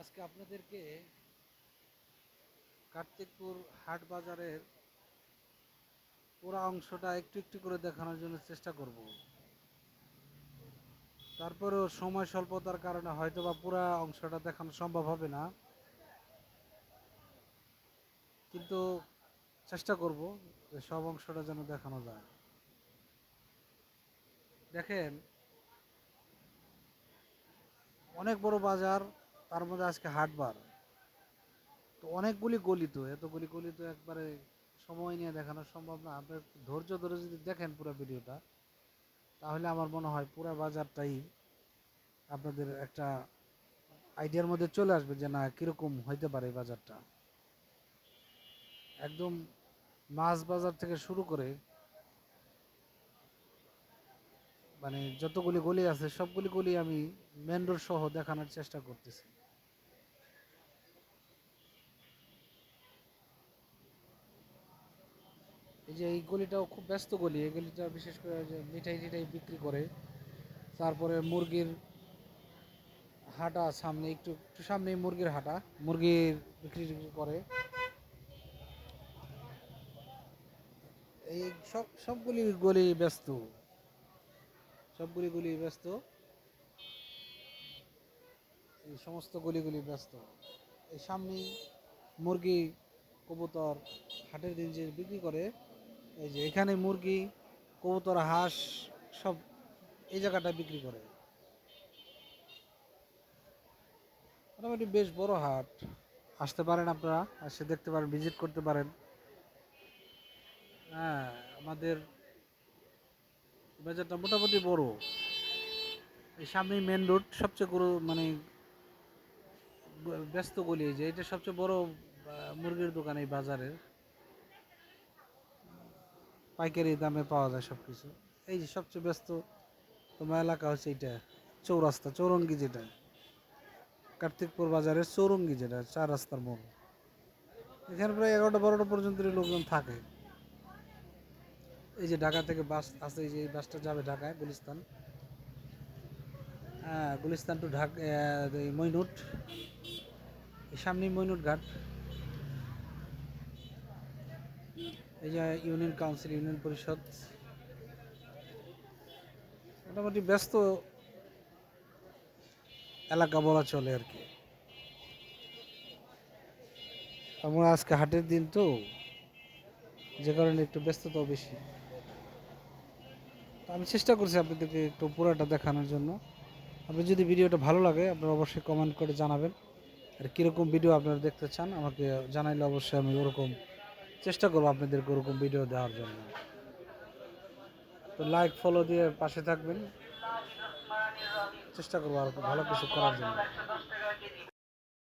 আজকে আপনাদেরকে কার্তিকপুর হাট বাজারের পুরো অংশটা একটু একটু করে দেখানোর জন্য চেষ্টা করব। তারপরেও সময় স্বল্পতার কারণে হয়তো বা পুরো অংশটা দেখানো সম্ভব হবে না, কিন্তু চেষ্টা করব যে সব অংশটা যেন দেখানো যায়। দেখেন, অনেক বড় বাজার, তার মধ্যে আজকে হাটবার। তো অনেকগুলি গলি, তো এতগুলি গলি তো একবারে সময় নিয়ে দেখানো সম্ভব না। আপনি ধৈর্য ধরে যদি দেখেন পুরো ভিডিওটা, তাহলে আমার মনে হয় পুরো বাজারটাই আপনাদের একটা আইডিয়ার মধ্যে চলে আসবে যে না কিরকম হইতে পারে এই বাজারটা। একদম মাছ বাজার থেকে শুরু করে মানে যতগুলি গলি আছে সবগুলি গলি আমি মেন রোড সহ দেখানোর চেষ্টা করতেছি। এই যে এই গলিটাও খুব ব্যস্ত গলি, এই গলিটা বিশেষ করে যে মিঠাই টিঠাই বিক্রি করে। তারপরে মুরগির হাটা সামনে, একটু একটু সামনেই মুরগির হাটা, মুরগির বিক্রি টিক্রি করে। এই সবগুলি গলি ব্যস্ত, সবগুলি গলি ব্যস্ত, এই সমস্ত গলিগুলি ব্যস্ত। এই সামনেই মুরগি, কবুতর হাটের দিন যে বিক্রি করে, এই যে এখানে মুরগি, কবুতর, হাঁস সব এই জায়গাটায় বিক্রি করে। মোটামুটি বেশ বড় হাট, আসতে পারেন আপনারা, এসে দেখতে পারেন, ভিজিট করতে পারেন। হ্যাঁ, আমাদের বাজারটা মোটামুটি বড়। এই সামনেই মেন রোড, সবচেয়ে বড় মানে ব্যস্ত গলি। এই যে এটা সবচেয়ে বড় মুরগির দোকান এই বাজারের, পাইকারি দামে পাওয়া যায় সব কিছু। এই যে সবচেয়ে ব্যস্ত তোমার এলাকা হচ্ছে এইটা, চৌরাস্তা, চৌরঙ্গি, যেটা কার্তিকপুর বাজারের চৌরঙ্গি, যেটা চার রাস্তার মোড়। এখানে প্রায় 11টা 12টা পর্যন্ত লোকজন থাকে। এই যে ঢাকা থেকে বাস আছে, এই যে এই বাসটা যাবে ঢাকায় গুলিস্তান। হ্যাঁ, গুলিস্তান টু ঢাকা, মইনুট। এই সামনেই মইনুট ঘাট। এই যে ইউনিয়ন কাউন্সিল, ইউনিয়ন পরিষদ। মোটামুটি ব্যস্ত এলাকা বলা চলে আর কি। আমরা আজকে হাটের দিন তো, যে কারণে একটু ব্যস্ততাও বেশি। তো আমি চেষ্টা করছি আপনাদেরকে একটু পুরোটা দেখানোর জন্য। আপনি যদি ভিডিওটা ভালো লাগে, আপনারা অবশ্যই কমেন্ট করে জানাবেন। আর কীরকম ভিডিও আপনারা দেখতে চান আমাকে জানাইলে অবশ্যই আমি ওরকম চেষ্টা করবো আপনাদেরকে ওরকম ভিডিও দেওয়ার জন্য। তো লাইক ফলো দিয়ে পাশে থাকবেন, চেষ্টা করবো আর ভালো কিছু করার জন্য।